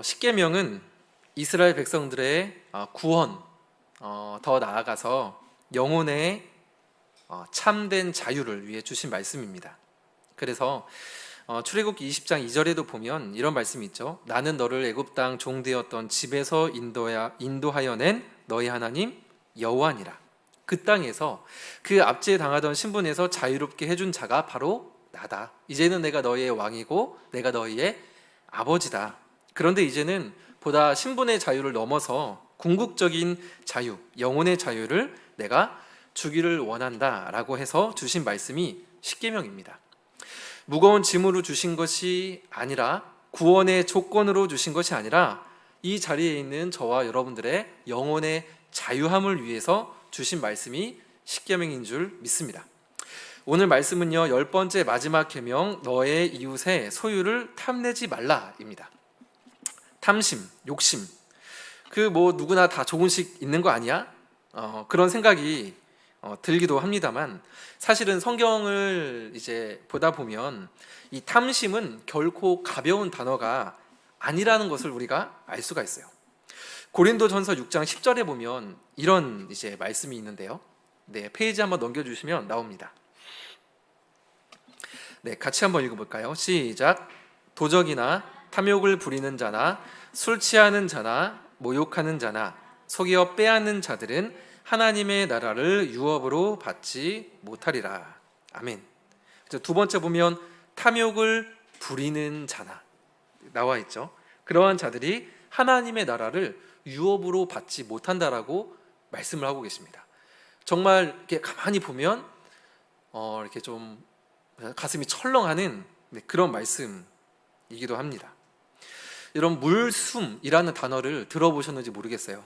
십계명은 이스라엘 백성들의 구원, 더 나아가서 영혼의 참된 자유를 위해 주신 말씀입니다. 그래서 출애굽기 20장 2절에도 보면 이런 말씀이 있죠. 나는 너를 애굽 땅 종되었던 집에서 인도하여 낸 너희 하나님 여호와니라. 그 땅에서 그 압제 당하던 신분에서 자유롭게 해준 자가 바로 나다. 이제는 내가 너희의 왕이고 내가 너희의 아버지다. 그런데 이제는 보다 신분의 자유를 넘어서 궁극적인 자유, 영혼의 자유를 내가 주기를 원한다라고 해서 주신 말씀이 십계명입니다. 무거운 짐으로 주신 것이 아니라, 구원의 조건으로 주신 것이 아니라 이 자리에 있는 저와 여러분들의 영혼의 자유함을 위해서 주신 말씀이 십계명인 줄 믿습니다. 오늘 말씀은요, 10번째 마지막 계명, 너의 이웃의 소유를 탐내지 말라입니다. 탐심, 욕심, 누구나 다 조금씩 있는 거 아니야? 그런 생각이 들기도 합니다만, 사실은 성경을 이제 보다 보면 이 탐심은 결코 가벼운 단어가 아니라는 것을 우리가 알 수가 있어요. 고린도전서 6장 10절에 보면 이런 이제 말씀이 있는데요. 네, 페이지 한번 넘겨주시면 나옵니다. 네, 같이 한번 읽어볼까요? 시작. 도적이나 탐욕을 부리는 자나 술 취하는 자나 모욕하는 자나 속여 빼앗는 자들은 하나님의 나라를 유업으로 받지 못하리라. 아멘. 두 번째 보면 탐욕을 부리는 자나 나와 있죠. 그러한 자들이 하나님의 나라를 유업으로 받지 못한다라고 말씀을 하고 계십니다. 정말 이렇게 가만히 보면 이렇게 좀 가슴이 철렁하는 그런 말씀이기도 합니다. 이런 물숨이라는 단어를 들어보셨는지 모르겠어요.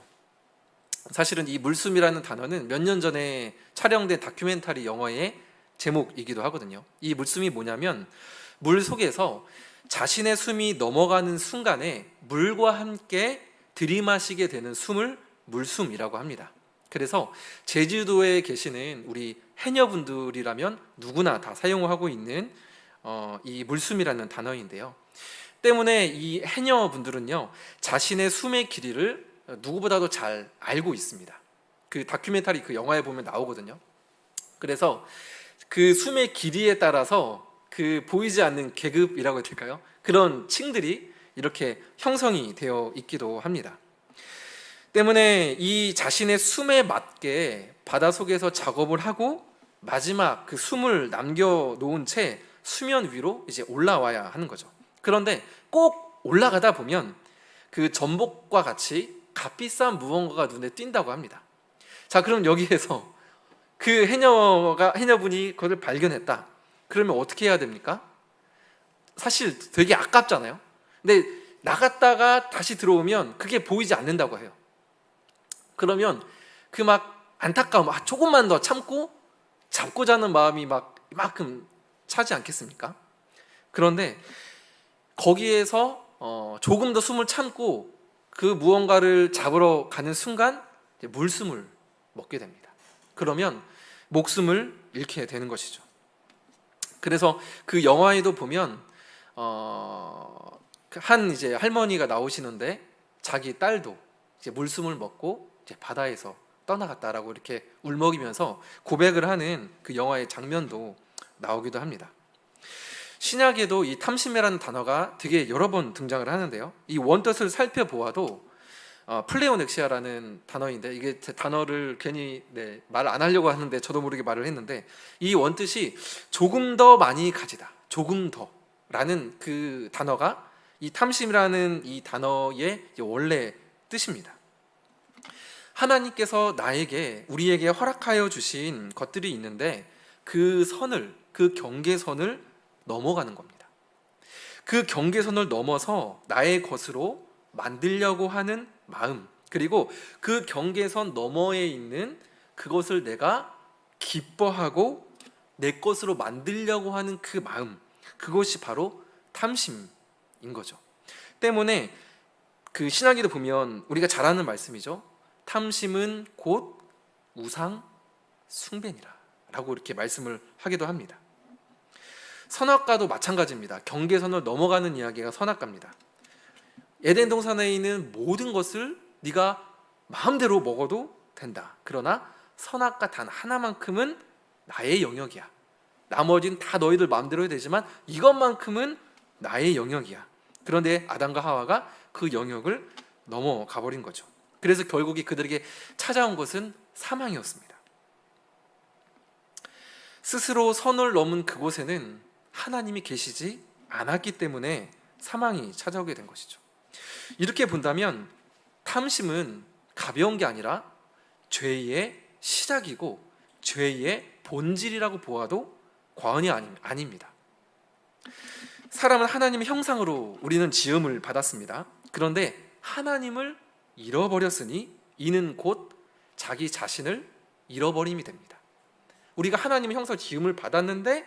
사실은 이 물숨이라는 단어는 몇 년 전에 촬영된 다큐멘터리 영화의 제목이기도 하거든요. 이 물숨이 뭐냐면, 물 속에서 자신의 숨이 넘어가는 순간에 물과 함께 들이마시게 되는 숨을 물숨이라고 합니다. 그래서 제주도에 계시는 우리 해녀분들이라면 누구나 다 사용하고 있는 이 물숨이라는 단어인데요. 때문에 이 해녀분들은요, 자신의 숨의 길이를 누구보다도 잘 알고 있습니다. 그 다큐멘터리 그 영화에 보면 나오거든요. 그래서 그 숨의 길이에 따라서 그 보이지 않는 계급이라고 해야 될까요? 그런 층들이 이렇게 형성이 되어 있기도 합니다. 때문에 이 자신의 숨에 맞게 바닷속에서 작업을 하고 마지막 그 숨을 남겨놓은 채 수면 위로 이제 올라와야 하는 거죠. 그런데 꼭 올라가다 보면 그 전복과 같이 값비싼 무언가가 눈에 띈다고 합니다. 자, 그럼 여기에서 그 해녀분이 그걸 발견했다. 그러면 어떻게 해야 됩니까? 사실 되게 아깝잖아요. 근데 나갔다가 다시 들어오면 그게 보이지 않는다고 해요. 그러면 그 막 안타까움, 조금만 더 참고 잡고자 하는 마음이 이만큼 차지 않겠습니까? 그런데 거기에서 조금 더 숨을 참고 그 무언가를 잡으러 가는 순간 물숨을 먹게 됩니다. 그러면 목숨을 잃게 되는 것이죠. 그래서 그 영화에도 보면 한 이제 할머니가 나오시는데 자기 딸도 이제 물숨을 먹고 이제 바다에서 떠나갔다라고 이렇게 울먹이면서 고백을 하는 그 영화의 장면도 나오기도 합니다. 신약에도 이 탐심이라는 단어가 되게 여러 번 등장을 하는데요. 이 원뜻을 살펴보아도 플레오넥시아라는 단어인데, 이게 제 단어를 괜히 말 안 하려고 하는데 저도 모르게 말을 했는데, 이 원뜻이 조금 더 많이 가지다, 조금 더 라는 그 단어가 이 탐심이라는 이 단어의 원래 뜻입니다. 하나님께서 우리에게 허락하여 주신 것들이 있는데 그 경계선을 넘어가는 겁니다. 그 경계선을 넘어서 나의 것으로 만들려고 하는 마음, 그리고 그 경계선 너머에 있는 그것을 내가 기뻐하고 내 것으로 만들려고 하는 그 마음, 그것이 바로 탐심인 거죠. 때문에 그 신학에도 보면 우리가 잘 아는 말씀이죠. 탐심은 곧 우상 숭배니라 라고 이렇게 말씀을 하기도 합니다. 선악과도 마찬가지입니다. 경계선을 넘어가는 이야기가 선악과입니다. 에덴 동산에 있는 모든 것을 네가 마음대로 먹어도 된다. 그러나 선악과 단 하나만큼은 나의 영역이야. 나머지는 다 너희들 마음대로 해도 되지만 이것만큼은 나의 영역이야. 그런데 아담과 하와가 그 영역을 넘어가 버린 거죠. 그래서 결국에 그들에게 찾아온 것은 사망이었습니다. 스스로 선을 넘은 그곳에는 하나님이 계시지 않았기 때문에 사망이 찾아오게 된 것이죠. 이렇게 본다면 탐심은 가벼운 게 아니라 죄의 시작이고 죄의 본질이라고 보아도 과언이 아닙니다. 사람은 하나님의 형상으로 우리는 지음을 받았습니다. 그런데 하나님을 잃어버렸으니 이는 곧 자기 자신을 잃어버림이 됩니다. 우리가 하나님의 형상 지음을 받았는데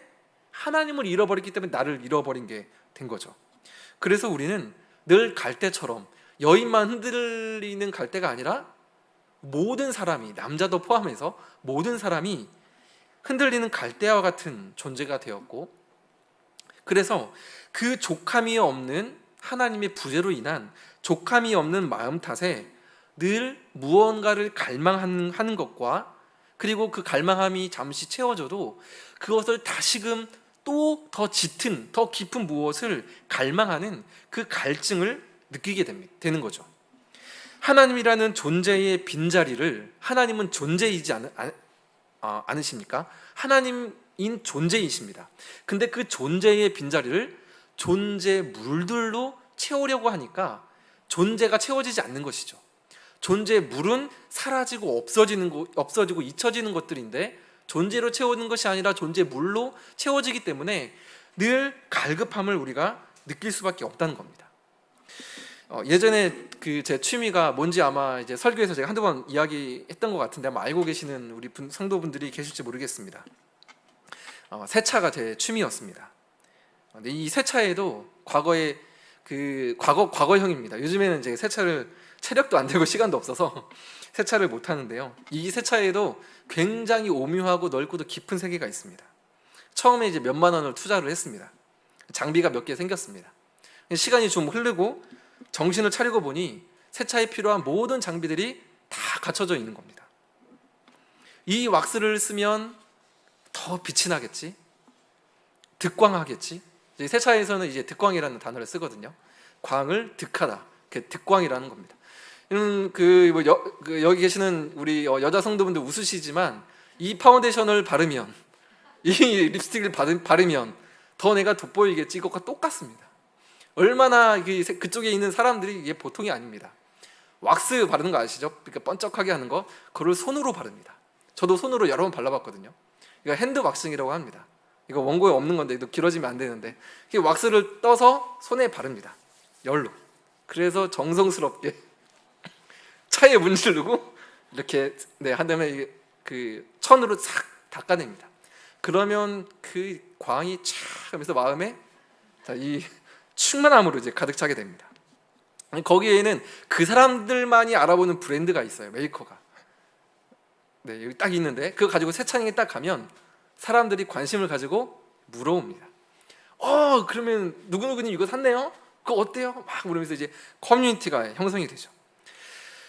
하나님을 잃어버렸기 때문에 나를 잃어버린 게 된 거죠. 그래서 우리는 늘 갈대처럼 여인만 흔들리는 갈대가 아니라 모든 사람이, 남자도 포함해서 모든 사람이 흔들리는 갈대와 같은 존재가 되었고, 그래서 그 족함이 없는 하나님의 부재로 인한 족함이 없는 마음 탓에 늘 무언가를 갈망하는 것과, 그리고 그 갈망함이 잠시 채워져도 그것을 다시금 또 더 짙은, 더 깊은 무엇을 갈망하는 그 갈증을 느끼게 되는 거죠. 하나님이라는 존재의 빈자리를, 하나님은 존재이지 않으십니까? 하나님인 존재이십니다. 근데 그 존재의 빈자리를 존재 물들로 채우려고 하니까 존재가 채워지지 않는 것이죠. 존재의 물은 사라지고 없어지고 잊혀지는 것들인데 존재로 채우는 것이 아니라 존재 물로 채워지기 때문에 늘 갈급함을 우리가 느낄 수밖에 없다는 겁니다. 예전에 그 제 취미가 뭔지 아마 이제 설교에서 제가 한두 번 이야기했던 것 같은데 아마 알고 계시는 우리 성도분들이 계실지 모르겠습니다. 세차가 제 취미였습니다. 근데 이 세차에도 과거에 과거형입니다. 요즘에는 이제 세차를 체력도 안 되고 시간도 없어서 세차를 못 하는데요. 이 세차에도 굉장히 오묘하고 넓고도 깊은 세계가 있습니다. 처음에 이제 몇만 원을 투자를 했습니다. 장비가 몇 개 생겼습니다. 시간이 좀 흐르고 정신을 차리고 보니 세차에 필요한 모든 장비들이 다 갖춰져 있는 겁니다. 이 왁스를 쓰면 더 빛이 나겠지, 득광하겠지. 세차에서는 이제 득광이라는 단어를 쓰거든요. 광을 득하다, 그 득광이라는 겁니다. 여기 계시는 우리 여자 성도분들 웃으시지만 이 파운데이션을 바르면, 이 립스틱을 바르면 더 내가 돋보이겠지, 이것과 똑같습니다. 얼마나 그쪽에 있는 사람들이 이게 보통이 아닙니다. 왁스 바르는 거 아시죠? 그러니까 번쩍하게 하는 거, 그걸 손으로 바릅니다. 저도 손으로 여러 번 발라봤거든요. 이거 핸드 왁싱이라고 합니다. 이거 원고에 없는 건데 이거 길어지면 안 되는데 왁스를 떠서 손에 바릅니다. 열로. 그래서 정성스럽게 차에 문지르고 이렇게 한 다음에 그 천으로 싹 닦아냅니다. 그러면 그 광이 촥 하면서 마음에 이 충만함으로 이제 가득 차게 됩니다. 거기에는 그 사람들만이 알아보는 브랜드가 있어요. 메이커가. 네, 여기 딱 있는데 그거 가지고 세차장에 딱 가면 사람들이 관심을 가지고 물어옵니다. 그러면 누구누구님 이거 샀네요? 그거 어때요? 막 물으면서 이제 커뮤니티가 형성이 되죠.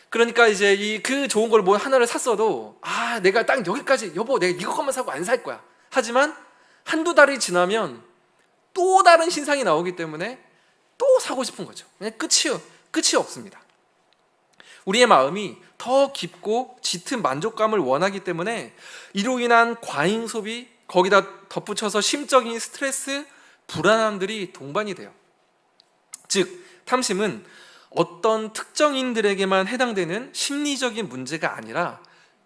그러니까 이제 그 좋은 걸 뭐 하나를 샀어도 내가 딱 여기까지, 여보 내가 이것만 사고 안 살 거야. 하지만 한두 달이 지나면 또 다른 신상이 나오기 때문에 또 사고 싶은 거죠. 그냥 끝이 없습니다. 우리의 마음이 더 깊고 짙은 만족감을 원하기 때문에 이로 인한 과잉 소비, 거기다 덧붙여서 심적인 스트레스, 불안함들이 동반이 돼요. 즉 탐심은 어떤 특정인들에게만 해당되는 심리적인 문제가 아니라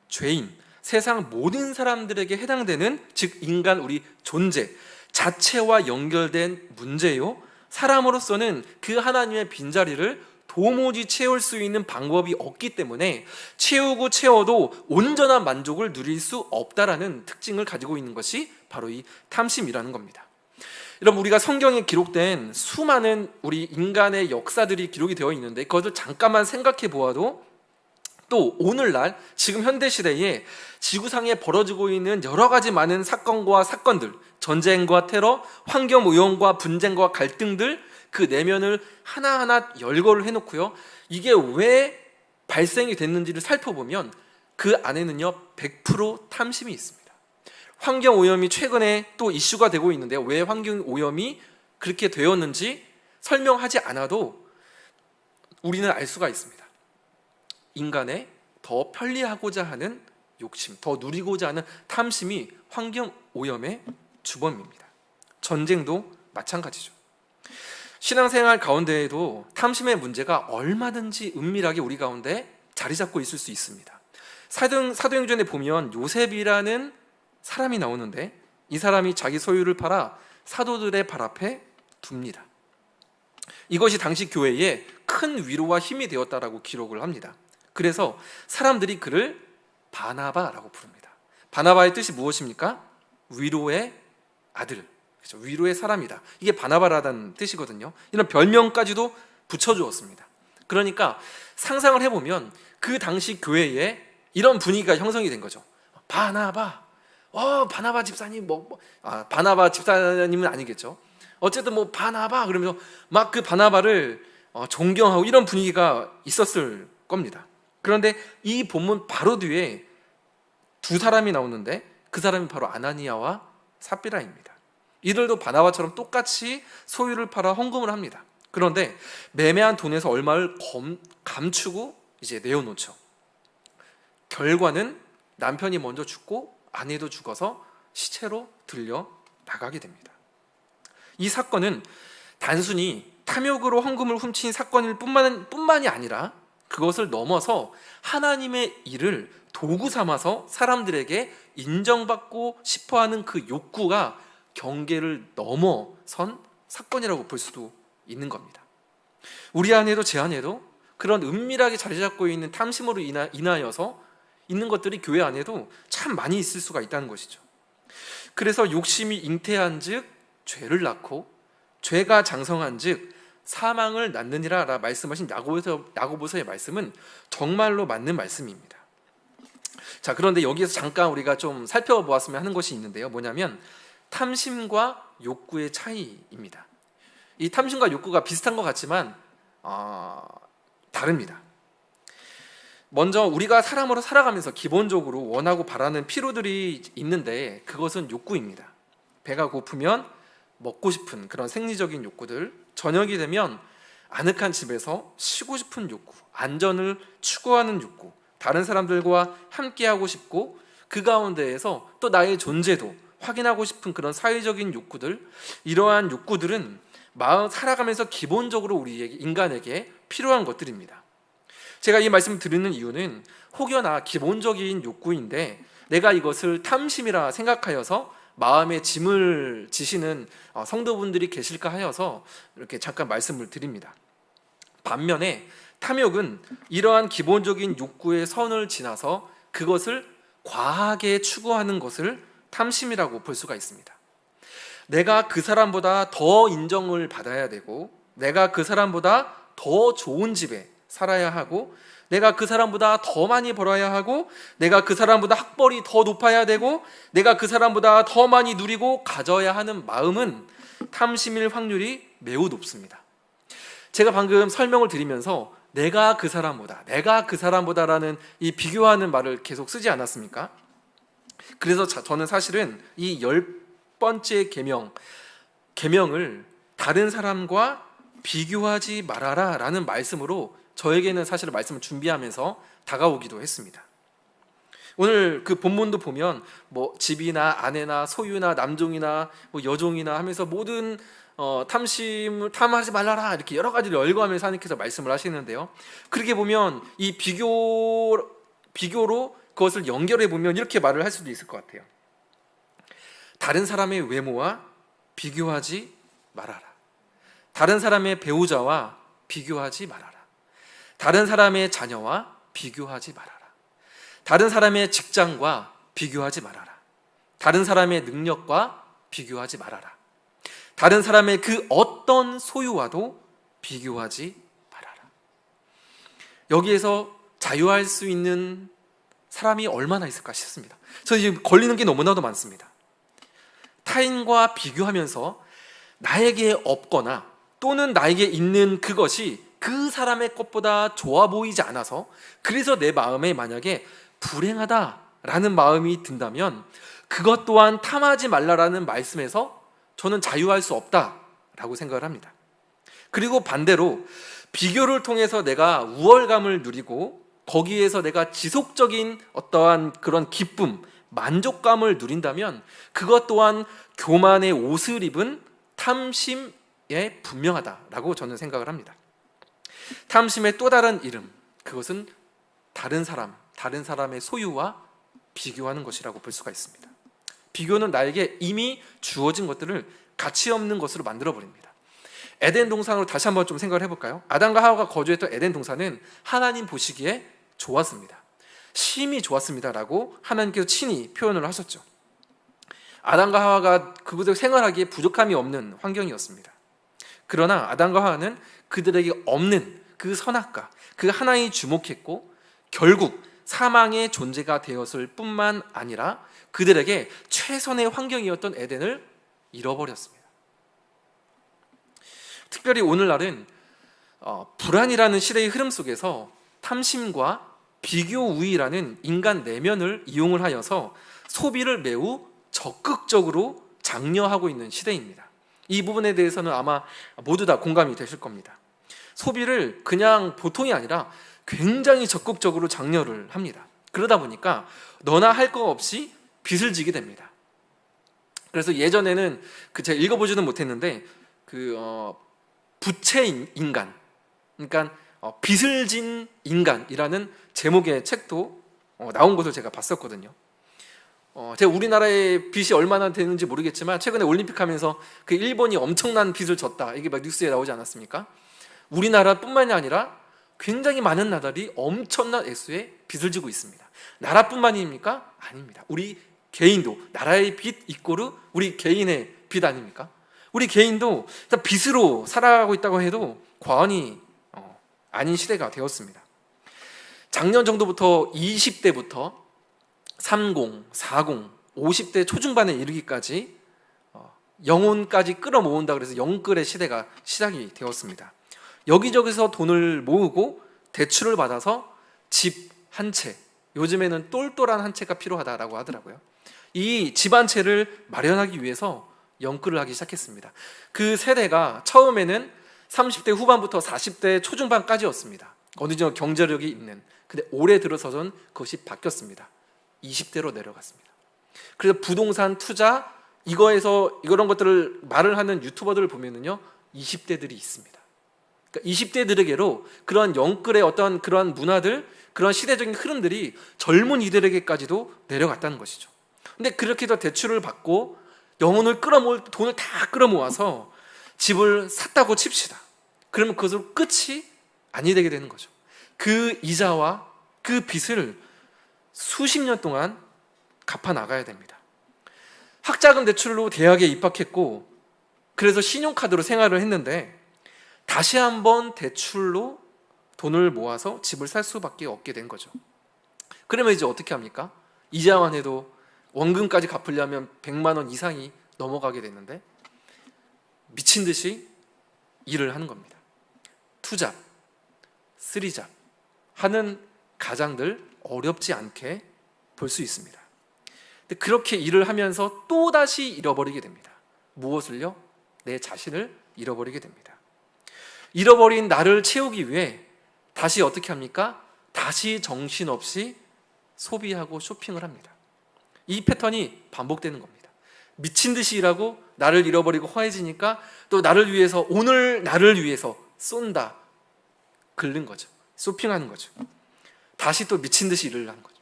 죄인, 세상 모든 사람들에게 해당되는, 즉 인간 우리 존재 자체와 연결된 문제요, 사람으로서는 그 하나님의 빈자리를 도무지 채울 수 있는 방법이 없기 때문에 채우고 채워도 온전한 만족을 누릴 수 없다라는 특징을 가지고 있는 것이 바로 이 탐심이라는 겁니다. 여러분, 우리가 성경에 기록된 수많은 우리 인간의 역사들이 기록이 되어 있는데 그것을 잠깐만 생각해 보아도 또 오늘날 지금 현대 시대에 지구상에 벌어지고 있는 여러 가지 많은 사건과 사건들, 전쟁과 테러, 환경 오염과 분쟁과 갈등들, 그 내면을 하나하나 열거를 해놓고요, 이게 왜 발생이 됐는지를 살펴보면 그 안에는요 100% 탐심이 있습니다. 환경 오염이 최근에 또 이슈가 되고 있는데요, 왜 환경 오염이 그렇게 되었는지 설명하지 않아도 우리는 알 수가 있습니다. 인간의 더 편리하고자 하는 욕심, 더 누리고자 하는 탐심이 환경 오염의 주범입니다. 전쟁도 마찬가지죠. 신앙생활 가운데에도 탐심의 문제가 얼마든지 은밀하게 우리 가운데 자리 잡고 있을 수 있습니다. 사도행전에 보면 요셉이라는 사람이 나오는데, 이 사람이 자기 소유를 팔아 사도들의 발 앞에 둡니다. 이것이 당시 교회에 큰 위로와 힘이 되었다라고 기록을 합니다. 그래서 사람들이 그를 바나바라고 부릅니다. 바나바의 뜻이 무엇입니까? 위로의 아들, 그렇죠? 위로의 사람이다. 이게 바나바라는 뜻이거든요. 이런 별명까지도 붙여주었습니다. 그러니까 상상을 해보면 그 당시 교회에 이런 분위기가 형성이 된 거죠. 바나바, 바나바 집사님, 바나바 집사님은 아니겠죠. 어쨌든 바나바 그러면서 막 그 바나바를 존경하고 이런 분위기가 있었을 겁니다. 그런데 이 본문 바로 뒤에 두 사람이 나오는데, 그 사람이 바로 아나니아와 삽비라입니다. 이들도 바나바처럼 똑같이 소유를 팔아 헌금을 합니다. 그런데 매매한 돈에서 얼마를 감추고 이제 내어놓죠. 결과는 남편이 먼저 죽고 아내도 죽어서 시체로 들려 나가게 됩니다. 이 사건은 단순히 탐욕으로 헌금을 훔친 사건일 뿐만이 아니라 그것을 넘어서 하나님의 일을 도구 삼아서 사람들에게 인정받고 싶어하는 그 욕구가 경계를 넘어선 사건이라고 볼 수도 있는 겁니다. 우리 안에도 제 안에도 그런 은밀하게 자리 잡고 있는 탐심으로 인하여서 있는 것들이 교회 안에도 참 많이 있을 수가 있다는 것이죠. 그래서 욕심이 잉태한 즉 죄를 낳고, 죄가 장성한 즉 사망을 낳느니라 라 말씀하신 야고보서의 말씀은 정말로 맞는 말씀입니다. 자, 그런데 여기에서 잠깐 우리가 좀 살펴보았으면 하는 것이 있는데요, 뭐냐면 탐심과 욕구의 차이입니다. 이 탐심과 욕구가 비슷한 것 같지만 다릅니다. 먼저 우리가 사람으로 살아가면서 기본적으로 원하고 바라는 필요들이 있는데, 그것은 욕구입니다. 배가 고프면 먹고 싶은 그런 생리적인 욕구들, 저녁이 되면 아늑한 집에서 쉬고 싶은 욕구, 안전을 추구하는 욕구, 다른 사람들과 함께하고 싶고 그 가운데에서 또 나의 존재도 확인하고 싶은 그런 사회적인 욕구들, 이러한 욕구들은 살아가면서 기본적으로 우리 인간에게 필요한 것들입니다. 제가 이 말씀을 드리는 이유는 혹여나 기본적인 욕구인데 내가 이것을 탐심이라 생각하여서 마음에 짐을 지시는 성도분들이 계실까 하여서 이렇게 잠깐 말씀을 드립니다. 반면에 탐욕은 이러한 기본적인 욕구의 선을 지나서 그것을 과하게 추구하는 것을 탐심이라고 볼 수가 있습니다. 내가 그 사람보다 더 인정을 받아야 되고, 내가 그 사람보다 더 좋은 집에 살아야 하고, 내가 그 사람보다 더 많이 벌어야 하고, 내가 그 사람보다 학벌이 더 높아야 되고, 내가 그 사람보다 더 많이 누리고 가져야 하는 마음은 탐심일 확률이 매우 높습니다. 제가 방금 설명을 드리면서 내가 그 사람보다라는 이 비교하는 말을 계속 쓰지 않았습니까? 그래서 저는 사실은 이 10번째 계명을 다른 사람과 비교하지 말아라 라는 말씀으로 저에게는 사실 말씀을 준비하면서 다가오기도 했습니다. 오늘 그 본문도 보면 집이나 아내나 소유나 남종이나 여종이나 하면서 모든 탐심을 탐하지 말라라 이렇게 여러 가지를 열거하면서 하나님께서 말씀을 하시는데요, 그렇게 보면 이 비교로 그것을 연결해 보면 이렇게 말을 할 수도 있을 것 같아요. 다른 사람의 외모와 비교하지 말아라. 다른 사람의 배우자와 비교하지 말아라. 다른 사람의 자녀와 비교하지 말아라. 다른 사람의 직장과 비교하지 말아라. 다른 사람의 능력과 비교하지 말아라. 다른 사람의 그 어떤 소유와도 비교하지 말아라. 여기에서 자유할 수 있는 사람이 얼마나 있을까 싶습니다. 저는 지금 걸리는 게 너무나도 많습니다. 타인과 비교하면서 나에게 없거나 또는 나에게 있는 그것이 그 사람의 것보다 좋아 보이지 않아서, 그래서 내 마음에 만약에 불행하다라는 마음이 든다면 그것 또한 탐하지 말라라는 말씀에서 저는 자유할 수 없다라고 생각을 합니다. 그리고 반대로 비교를 통해서 내가 우월감을 누리고 거기에서 내가 지속적인 어떠한 그런 기쁨, 만족감을 누린다면 그것 또한 교만의 옷을 입은 탐심에 분명하다라고 저는 생각을 합니다. 탐심의 또 다른 이름, 그것은 다른 사람의 소유와 비교하는 것이라고 볼 수가 있습니다. 비교는 나에게 이미 주어진 것들을 가치 없는 것으로 만들어버립니다. 에덴 동산으로 다시 한번 좀 생각을 해볼까요? 아담과 하와가 거주했던 에덴 동산은 하나님 보시기에 좋았습니다. 심히 좋았습니다라고 하나님께서 친히 표현을 하셨죠. 아담과 하와가 그곳에 생활하기에 부족함이 없는 환경이었습니다. 그러나 아담과 하와는 그들에게 없는 그 선악과 그 하나에 주목했고 결국 사망의 존재가 되었을 뿐만 아니라 그들에게 최선의 환경이었던 에덴을 잃어버렸습니다. 특별히 오늘날은 불안이라는 시대의 흐름 속에서 탐심과 비교 우위라는 인간 내면을 이용을 하여서 소비를 매우 적극적으로 장려하고 있는 시대입니다. 이 부분에 대해서는 아마 모두 다 공감이 되실 겁니다. 소비를 그냥 보통이 아니라 굉장히 적극적으로 장려를 합니다. 그러다 보니까 너나 할 거 없이 빚을 지게 됩니다. 그래서 예전에는 제가 읽어보지는 못했는데 부채 인간, 그러니까 빚을 진 인간이라는 제목의 책도 나온 것을 제가 봤었거든요. 제가 우리나라의 빚이 얼마나 되는지 모르겠지만 최근에 올림픽 하면서 그 일본이 엄청난 빚을 졌다, 이게 막 뉴스에 나오지 않았습니까? 우리나라뿐만이 아니라 굉장히 많은 나라들이 엄청난 액수의 빚을 지고 있습니다. 나라뿐만입니까? 아닙니다. 우리 개인도, 나라의 빚 이꼬르 우리 개인의 빚 아닙니까? 우리 개인도 빚으로 살아가고 있다고 해도 과언이 아닌 시대가 되었습니다. 작년 정도부터 20대부터 30, 40, 50대 초중반에 이르기까지 영혼까지 끌어모은다 그래서 영끌의 시대가 시작이 되었습니다. 여기저기서 돈을 모으고 대출을 받아서 집 한 채, 요즘에는 똘똘한 한 채가 필요하다라고 하더라고요. 이 집 한 채를 마련하기 위해서 영끌을 하기 시작했습니다. 그 세대가 처음에는 30대 후반부터 40대 초중반까지였습니다. 어느 정도 경제력이 있는. 근데 올해 들어서는 그것이 바뀌었습니다. 20대로 내려갔습니다. 그래서 부동산 투자 이런 것들을 말을 하는 유튜버들을 보면은요 20대들이 있습니다. 그러니까 20대들에게로 그런 영끌의 어떤 그런 문화들, 그런 시대적인 흐름들이 젊은 이들에게까지도 내려갔다는 것이죠. 근데 그렇게 해서 대출을 받고 영혼을 끌어모을 돈을 다 끌어모아서 집을 샀다고 칩시다. 그러면 그것으로 끝이 아니 되게 되는 거죠. 그 이자와 그 빚을 수십 년 동안 갚아 나가야 됩니다. 학자금 대출로 대학에 입학했고 그래서 신용카드로 생활을 했는데 다시 한번 대출로 돈을 모아서 집을 살 수밖에 없게 된 거죠. 그러면 이제 어떻게 합니까? 이자만 해도 원금까지 갚으려면 100만 원 이상이 넘어가게 됐는데 미친 듯이 일을 하는 겁니다. 투잡, 쓰리잡 하는 가장들 어렵지 않게 볼 수 있습니다. 근데 그렇게 일을 하면서 또다시 잃어버리게 됩니다. 무엇을요? 내 자신을 잃어버리게 됩니다. 잃어버린 나를 채우기 위해 다시 어떻게 합니까? 다시 정신없이 소비하고 쇼핑을 합니다. 이 패턴이 반복되는 겁니다. 미친 듯이 일하고 나를 잃어버리고 허해지니까 또 나를 위해서, 오늘 나를 위해서 쏜다, 긁는 거죠. 쇼핑하는 거죠. 다시 또 미친 듯이 일을 하는 거죠.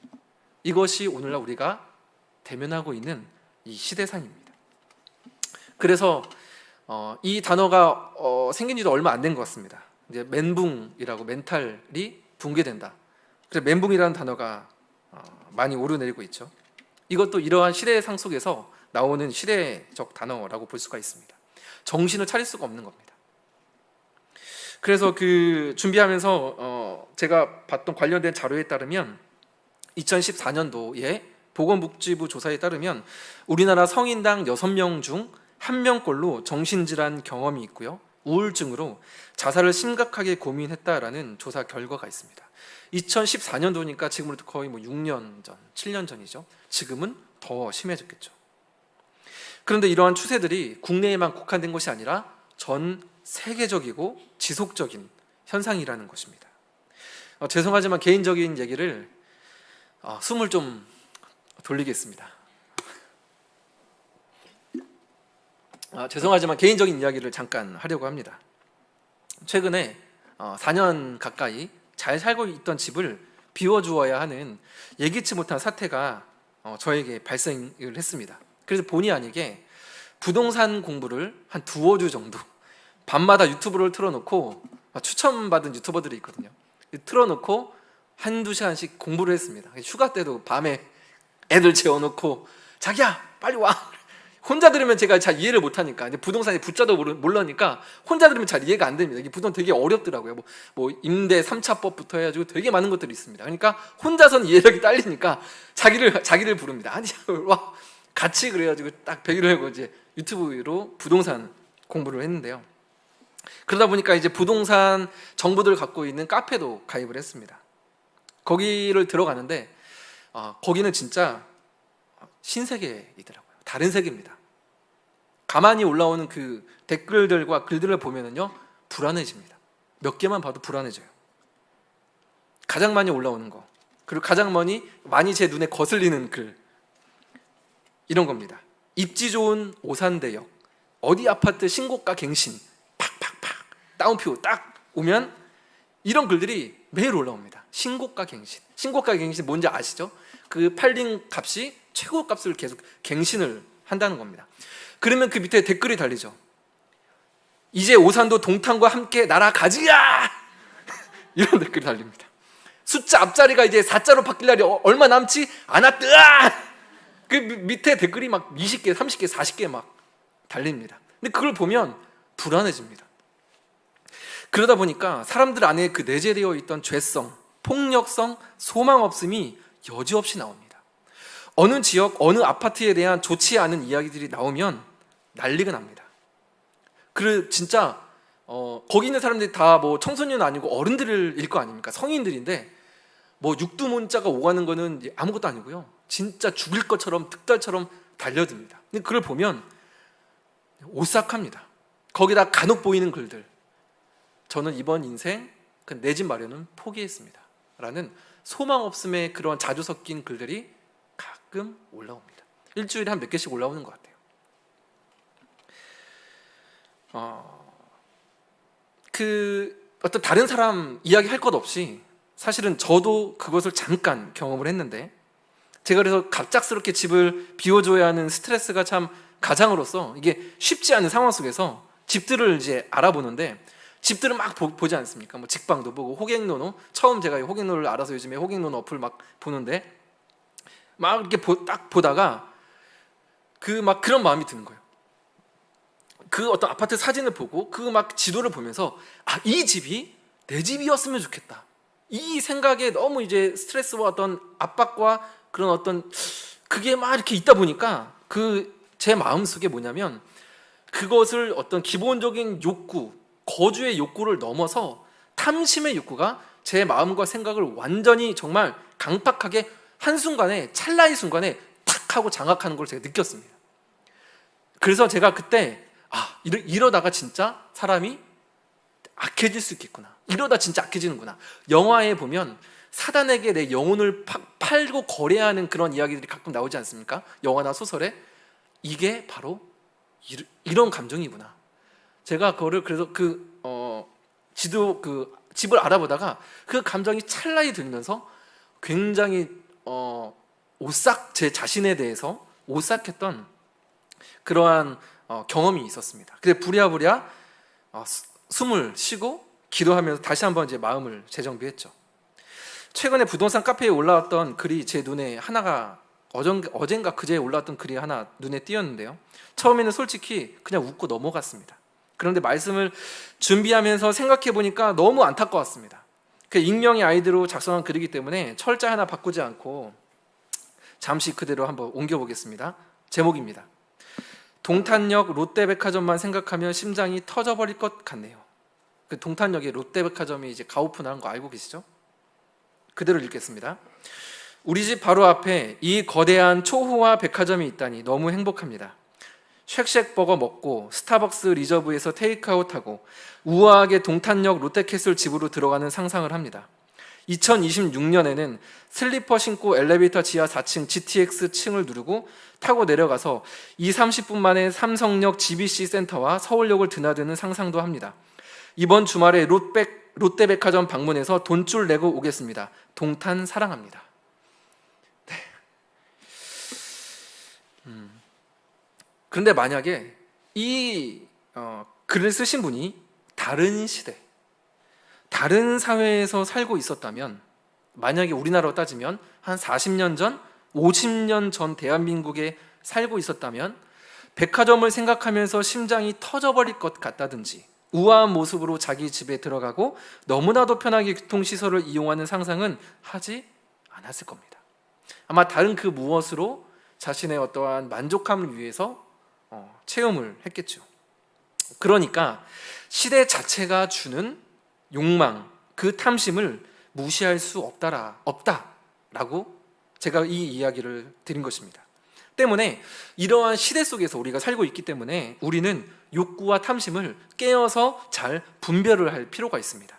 이것이 오늘날 우리가 대면하고 있는 이 시대상입니다. 그래서 이 단어가 생긴 지도 얼마 안 된 것 같습니다. 이제 멘붕이라고, 멘탈이 붕괴된다. 그래서 멘붕이라는 단어가 많이 오르내리고 있죠. 이것도 이러한 시대상 속에서 나오는 시대적 단어라고 볼 수가 있습니다. 정신을 차릴 수가 없는 겁니다. 그래서 준비하면서 제가 봤던 관련된 자료에 따르면 2014년도에 보건복지부 조사에 따르면 우리나라 성인당 6명 중 1명꼴로 정신질환 경험이 있고요, 우울증으로 자살을 심각하게 고민했다라는 조사 결과가 있습니다. 2014년도니까 지금으로부터 거의 6년 전, 7년 전이죠. 지금은 더 심해졌겠죠. 그런데 이러한 추세들이 국내에만 국한된 것이 아니라 전 세계적이고 지속적인 현상이라는 것입니다. 죄송하지만 개인적인 얘기를 숨을 좀 돌리겠습니다. 죄송하지만 개인적인 이야기를 잠깐 하려고 합니다. 최근에 4년 가까이 잘 살고 있던 집을 비워주어야 하는 예기치 못한 사태가 저에게 발생을 했습니다. 그래서 본의 아니게 부동산 공부를 한 두어 주 정도 밤마다 유튜브를 틀어놓고, 추천받은 유튜버들이 있거든요, 틀어놓고 한두 시간씩 공부를 했습니다. 휴가 때도 밤에 애들 재워놓고 자기야 빨리 와. 혼자 들으면 제가 잘 이해를 못하니까, 부동산의 부자도 모르니까 혼자 들으면 잘 이해가 안 됩니다. 이게 부동산 되게 어렵더라고요. 뭐 임대 3차법부터 해가지고 되게 많은 것들이 있습니다. 그러니까 혼자서는 이해력이 딸리니까 자기를 부릅니다. 아니 와 같이, 그래가지고 딱 100일을 하고 이제 유튜브로 부동산 공부를 했는데요. 그러다 보니까 이제 부동산 정보들을 갖고 있는 카페도 가입을 했습니다. 거기를 들어가는데 거기는 진짜 신세계이더라고요. 다른 세계입니다. 가만히 올라오는 그 댓글들과 글들을 보면은요, 불안해집니다. 몇 개만 봐도 불안해져요. 가장 많이 올라오는 거, 그리고 가장 많이 제 눈에 거슬리는 글, 이런 겁니다. 입지 좋은 오산대역, 어디 아파트 신고가 갱신, 팍팍팍 다운표 딱 오면 이런 글들이 매일 올라옵니다. 신고가 갱신 뭔지 아시죠? 그 팔린 값이 최고 값을 계속 갱신을 한다는 겁니다. 그러면 그 밑에 댓글이 달리죠. 이제 오산도 동탄과 함께 날아가지야. 이런 댓글이 달립니다. 숫자 앞자리가 이제 4자로 바뀔 날이 얼마 남지 않았다. 그 밑에 댓글이 막 20개, 30개, 40개 막 달립니다. 근데 그걸 보면 불안해집니다. 그러다 보니까 사람들 안에 그 내재되어 있던 죄성, 폭력성, 소망 없음이 여지없이 나옵니다. 어느 지역, 어느 아파트에 대한 좋지 않은 이야기들이 나오면 난리가 납니다. 그리고 진짜 거기 있는 사람들이 다 뭐 청소년 아니고 어른들일 거 아닙니까? 성인들인데 뭐 육두문자가 오가는 거는 아무것도 아니고요, 진짜 죽일 것처럼 득달처럼 달려듭니다. 근데 그걸 보면 오싹합니다. 거기다 간혹 보이는 글들, 저는 이번 인생 내 집 마련은 포기했습니다 라는 소망 없음의 그런 자주 섞인 글들이 가끔 올라옵니다. 일주일에 한 몇 개씩 올라오는 것 같아요. 어떤 다른 사람 이야기 할 것 없이 사실은 저도 그것을 잠깐 경험을 했는데, 제가 그래서 갑작스럽게 집을 비워줘야 하는 스트레스가 참 가장으로서 이게 쉽지 않은 상황 속에서 집들을 이제 알아보는데, 집들을 막 보지 않습니까? 뭐 직방도 보고 호갱노노, 처음 제가 호갱노를 알아서 요즘에 호갱노노 어플 막 보는데, 막 이렇게 딱 보다가 그런 마음이 드는 거예요. 그 어떤 아파트 사진을 보고 그 막 지도를 보면서 이 집이 내 집이었으면 좋겠다, 이 생각에 너무 이제 스트레스와 어떤 압박과 그런 어떤 그게 막 이렇게 있다 보니까 제 마음속에 뭐냐면, 그것을 어떤 기본적인 욕구, 거주의 욕구를 넘어서 탐심의 욕구가 제 마음과 생각을 완전히 정말 강팍하게 한순간에, 찰나의 순간에 탁 하고 장악하는 걸 제가 느꼈습니다. 그래서 제가 그때 이러다가 진짜 사람이 악해질 수 있겠구나, 이러다 진짜 악해지는구나. 영화에 보면 사단에게 내 영혼을 팔고 거래하는 그런 이야기들이 가끔 나오지 않습니까? 영화나 소설에. 이게 바로 이런 감정이구나. 제가 그거를 그래서 집을 알아보다가 그 감정이 찰나에 들면서 굉장히 제 자신에 대해서 오싹했던 그러한 경험이 있었습니다. 그래서 부랴부랴 숨을 쉬고 기도하면서 다시 한번 이제 마음을 재정비했죠. 최근에 부동산 카페에 올라왔던 글이 제 눈에 하나가 어젠가 그제에 올라왔던 글이 하나 눈에 띄었는데요. 처음에는 솔직히 그냥 웃고 넘어갔습니다. 그런데 말씀을 준비하면서 생각해 보니까 너무 안타까웠습니다. 그 익명의 아이디로 작성한 글이기 때문에 철자 하나 바꾸지 않고 잠시 그대로 한번 옮겨보겠습니다. 제목입니다. 동탄역 롯데백화점만 생각하면 심장이 터져버릴 것 같네요. 그 동탄역에 롯데백화점이 이제 가오픈한 거 알고 계시죠? 그대로 읽겠습니다. 우리 집 바로 앞에 이 거대한 초호화 백화점이 있다니 너무 행복합니다. 쉑쉑버거 먹고 스타벅스 리저브에서 테이크아웃하고 우아하게 동탄역 롯데캐슬 집으로 들어가는 상상을 합니다. 2026년에는 슬리퍼 신고 엘리베이터 지하 4층 GTX 층을 누르고 타고 내려가서 30분 만에 삼성역 GBC 센터와 서울역을 드나드는 상상도 합니다. 이번 주말에 롯데백화점 방문해서 돈줄 내고 오겠습니다. 동탄 사랑합니다. 네. 그런데 만약에 이 글을 쓰신 분이 다른 시대, 다른 사회에서 살고 있었다면, 만약에 우리나라로 따지면 한 40년 전, 50년 전 대한민국에 살고 있었다면 백화점을 생각하면서 심장이 터져버릴 것 같다든지 우아한 모습으로 자기 집에 들어가고 너무나도 편하게 교통시설을 이용하는 상상은 하지 않았을 겁니다. 아마 다른 그 무엇으로 자신의 어떠한 만족함을 위해서 체험을 했겠죠. 그러니까 시대 자체가 주는 욕망, 그 탐심을 무시할 수 없다라고 제가 이 이야기를 드린 것입니다. 때문에 이러한 시대 속에서 우리가 살고 있기 때문에 우리는 욕구와 탐심을 깨어서 잘 분별을 할 필요가 있습니다.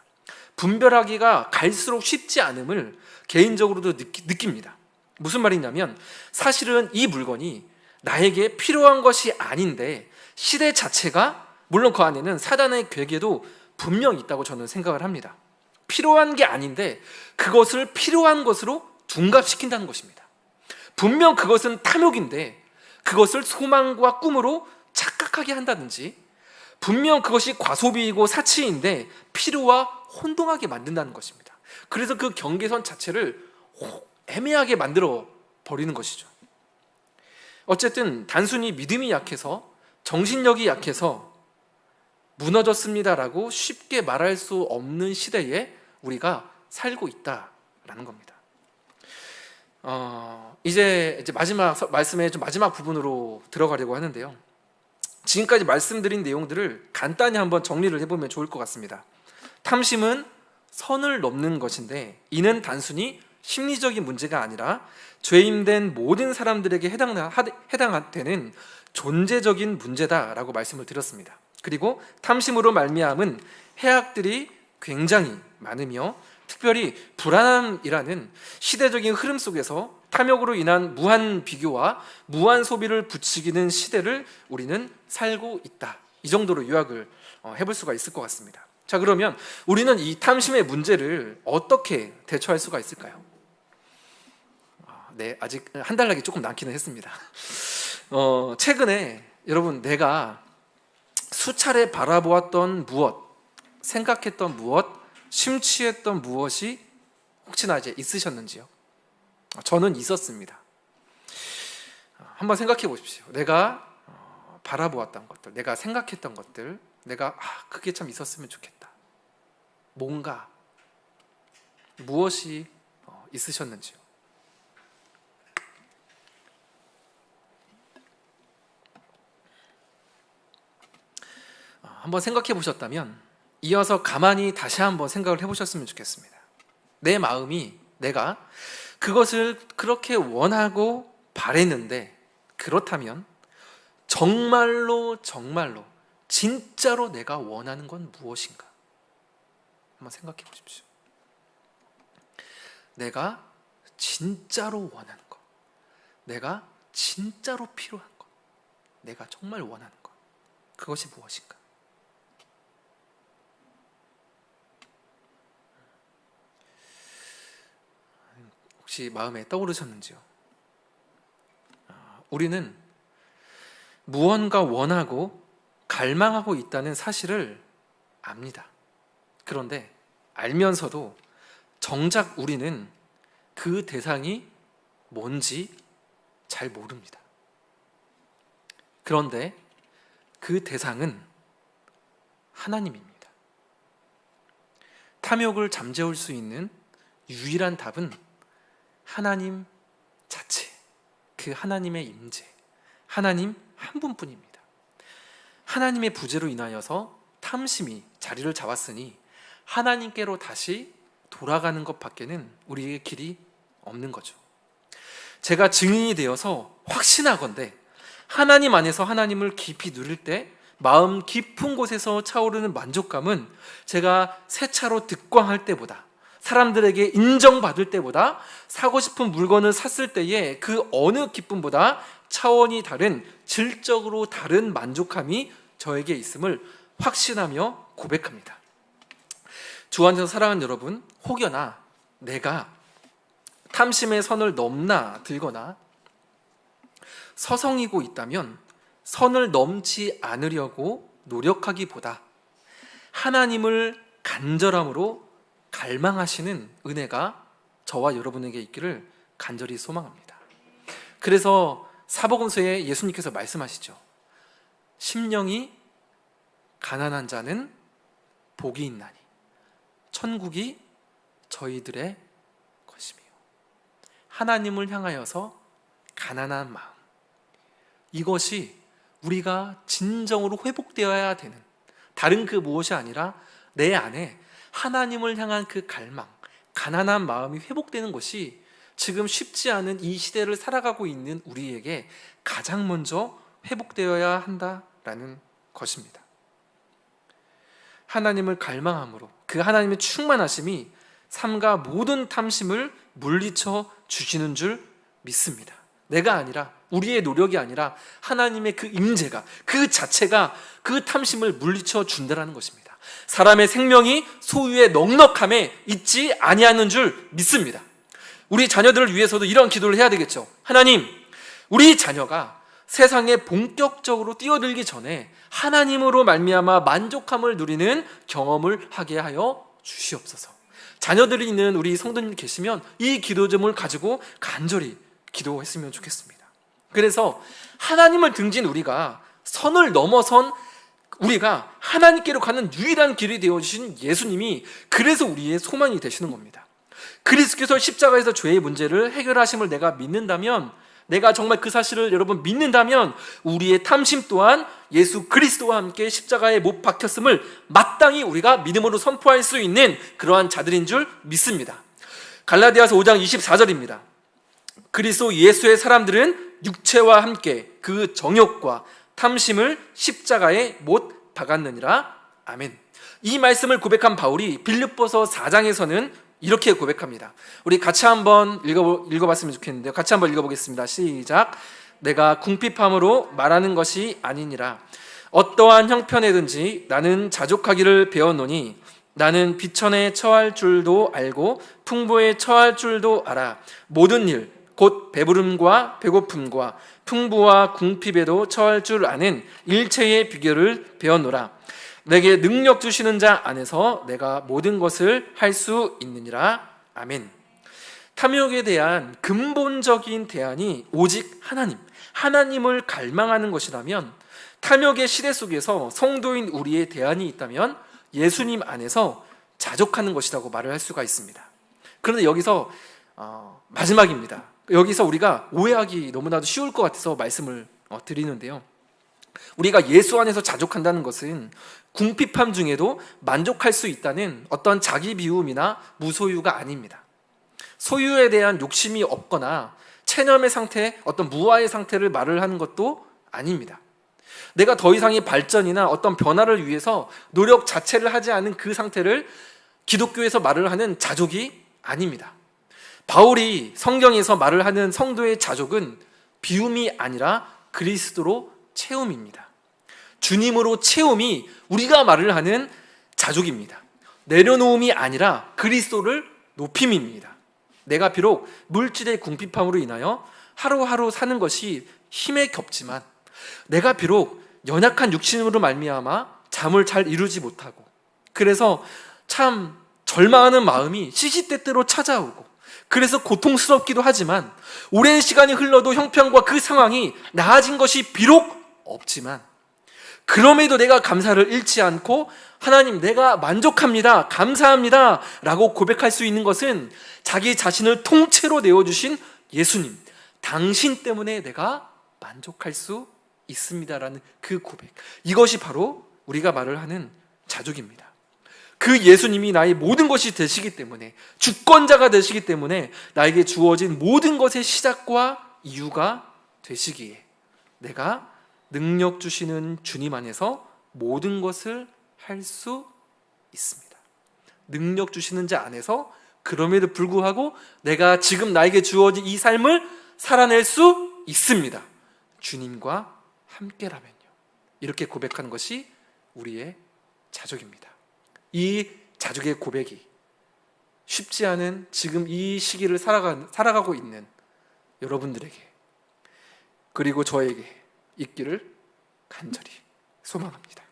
분별하기가 갈수록 쉽지 않음을 개인적으로도 느낍니다. 무슨 말이냐면 사실은 이 물건이 나에게 필요한 것이 아닌데 시대 자체가, 물론 그 안에는 사단의 괴계도 분명히 있다고 저는 생각을 합니다. 필요한 게 아닌데 그것을 필요한 것으로 둔갑시킨다는 것입니다. 분명 그것은 탐욕인데 그것을 소망과 꿈으로 착각하게 한다든지, 분명 그것이 과소비이고 사치인데 필요와 혼동하게 만든다는 것입니다. 그래서 그 경계선 자체를 애매하게 만들어 버리는 것이죠. 어쨌든 단순히 믿음이 약해서, 정신력이 약해서 무너졌습니다라고 쉽게 말할 수 없는 시대에 우리가 살고 있다라는 겁니다. 이제 마지막 말씀의 좀 마지막 부분으로 들어가려고 하는데요. 지금까지 말씀드린 내용들을 간단히 한번 정리를 해보면 좋을 것 같습니다. 탐심은 선을 넘는 것인데 이는 단순히 심리적인 문제가 아니라 죄인된 모든 사람들에게 해당되는 존재적인 문제다라고 말씀을 드렸습니다. 그리고 탐심으로 말미암은 해악들이 굉장히 많으며 특별히 불안함이라는 시대적인 흐름 속에서 탐욕으로 인한 무한 비교와 무한 소비를 부추기는 시대를 우리는 살고 있다. 이 정도로 요약을 해볼 수가 있을 것 같습니다. 자, 그러면 우리는 이 탐심의 문제를 어떻게 대처할 수가 있을까요? 네, 아직 한 달 나기 조금 남기는 했습니다. 최근에 여러분, 내가 수차례 바라보았던 무엇, 생각했던 무엇, 심취했던 무엇이 혹시나 이제 있으셨는지요? 저는 있었습니다. 한번 생각해 보십시오. 내가 바라보았던 것들, 내가 생각했던 것들, 내가 그게 참 있었으면 좋겠다. 뭔가 무엇이 있으셨는지요? 한번 생각해 보셨다면 이어서 가만히 다시 한번 생각을 해보셨으면 좋겠습니다. 내 마음이, 내가 그것을 그렇게 원하고 바랬는데, 그렇다면 정말로 진짜로 내가 원하는 건 무엇인가? 한번 생각해 보십시오. 내가 진짜로 원하는 것, 내가 진짜로 필요한 것, 내가 정말 원하는 것, 그것이 무엇인가? 혹시 마음에 떠오르셨는지요? 우리는 무언가 원하고 갈망하고 있다는 사실을 압니다. 그런데 알면서도 정작 우리는 그 대상이 뭔지 잘 모릅니다. 그런데 그 대상은 하나님입니다. 탐욕을 잠재울 수 있는 유일한 답은 하나님 자체, 그 하나님의 임재, 하나님 한 분뿐입니다. 하나님의 부재로 인하여서 탐심이 자리를 잡았으니 하나님께로 다시 돌아가는 것밖에는 우리에게 길이 없는 거죠. 제가 증인이 되어서 확신하건대 하나님 안에서 하나님을 깊이 누릴 때 마음 깊은 곳에서 차오르는 만족감은 제가 새 차로 득광할 때보다, 사람들에게 인정받을 때보다, 사고 싶은 물건을 샀을 때의 그 어느 기쁨보다 차원이 다른, 질적으로 다른 만족함이 저에게 있음을 확신하며 고백합니다. 주 안에서 사랑하는 여러분, 혹여나 내가 탐심의 선을 넘나 들거나 서성이고 있다면 선을 넘지 않으려고 노력하기보다 하나님을 간절함으로 갈망하시는 은혜가 저와 여러분에게 있기를 간절히 소망합니다. 그래서 사복음서에 예수님께서 말씀하시죠. 심령이 가난한 자는 복이 있나니 천국이 저희들의 것이며, 하나님을 향하여서 가난한 마음, 이것이 우리가 진정으로 회복되어야 되는, 다른 그 무엇이 아니라 내 안에 하나님을 향한 그 갈망, 가난한 마음이 회복되는 것이 지금 쉽지 않은 이 시대를 살아가고 있는 우리에게 가장 먼저 회복되어야 한다라는 것입니다. 하나님을 갈망함으로 그 하나님의 충만하심이 삶과 모든 탐심을 물리쳐 주시는 줄 믿습니다. 내가 아니라, 우리의 노력이 아니라 하나님의 그 임재가, 그 자체가 그 탐심을 물리쳐 준다는 것입니다. 사람의 생명이 소유의 넉넉함에 있지 아니하는 줄 믿습니다. 우리 자녀들을 위해서도 이런 기도를 해야 되겠죠. 하나님, 우리 자녀가 세상에 본격적으로 뛰어들기 전에 하나님으로 말미암아 만족함을 누리는 경험을 하게 하여 주시옵소서. 자녀들이 있는 우리 성도님 계시면 이 기도점을 가지고 간절히 기도했으면 좋겠습니다. 그래서 하나님을 등진 우리가 선을 넘어선 우리가 하나님께로 가는 유일한 길이 되어주신 예수님이 그래서 우리의 소망이 되시는 겁니다. 그리스도께서 십자가에서 죄의 문제를 해결하심을 내가 믿는다면, 내가 정말 그 사실을 여러분 믿는다면 우리의 탐심 또한 예수 그리스도와 함께 십자가에 못 박혔음을 마땅히 우리가 믿음으로 선포할 수 있는 그러한 자들인 줄 믿습니다. 갈라디아서 5장 24절입니다. 그리스도 예수의 사람들은 육체와 함께 그 정욕과 탐심을 십자가에 못 박았느니라. 아멘. 이 말씀을 고백한 바울이 빌립보서 4장에서는 이렇게 고백합니다. 우리 같이 한번 읽어봤으면 좋겠는데요. 같이 한번 읽어보겠습니다. 시작. 내가 궁핍함으로 말하는 것이 아니니라. 어떠한 형편에든지 나는 자족하기를 배웠노니 나는 비천에 처할 줄도 알고 풍부에 처할 줄도 알아. 모든 일 곧 배부름과 배고픔과 풍부와 궁핍에도 처할 줄 아는 일체의 비결을 배웠노라. 내게 능력 주시는 자 안에서 내가 모든 것을 할 수 있느니라. 아멘. 탐욕에 대한 근본적인 대안이 오직 하나님을 갈망하는 것이라면, 탐욕의 시대 속에서 성도인 우리의 대안이 있다면 예수님 안에서 자족하는 것이라고 말을 할 수가 있습니다. 그런데 여기서 마지막입니다. 여기서 우리가 오해하기 너무나도 쉬울 것 같아서 말씀을 드리는데요. 우리가 예수 안에서 자족한다는 것은 궁핍함 중에도 만족할 수 있다는 어떤 자기 비움이나 무소유가 아닙니다. 소유에 대한 욕심이 없거나 체념의 상태, 어떤 무아의 상태를 말을 하는 것도 아닙니다. 내가 더 이상의 발전이나 어떤 변화를 위해서 노력 자체를 하지 않은 그 상태를 기독교에서 말을 하는 자족이 아닙니다. 바울이 성경에서 말을 하는 성도의 자족은 비움이 아니라 그리스도로 채움입니다. 주님으로 채움이 우리가 말을 하는 자족입니다. 내려놓음이 아니라 그리스도를 높임입니다. 내가 비록 물질의 궁핍함으로 인하여 하루하루 사는 것이 힘에 겹지만, 내가 비록 연약한 육신으로 말미암아 잠을 잘 이루지 못하고, 그래서 참 절망하는 마음이 시시때때로 찾아오고, 그래서 고통스럽기도 하지만, 오랜 시간이 흘러도 형편과 그 상황이 나아진 것이 비록 없지만, 그럼에도 내가 감사를 잃지 않고 하나님 내가 만족합니다, 감사합니다 라고 고백할 수 있는 것은 자기 자신을 통째로 내어주신 예수님, 당신 때문에 내가 만족할 수 있습니다라는 그 고백, 이것이 바로 우리가 말을 하는 자족입니다. 그 예수님이 나의 모든 것이 되시기 때문에, 주권자가 되시기 때문에 나에게 주어진 모든 것의 시작과 이유가 되시기에 내가 능력 주시는 주님 안에서 모든 것을 할 수 있습니다. 능력 주시는 자 안에서 그럼에도 불구하고 내가 지금 나에게 주어진 이 삶을 살아낼 수 있습니다. 주님과 함께라면요. 이렇게 고백하는 것이 우리의 자족입니다. 이 자족의 고백이 쉽지 않은 지금 이 시기를 살아가고 있는 여러분들에게, 그리고 저에게 있기를 간절히 소망합니다.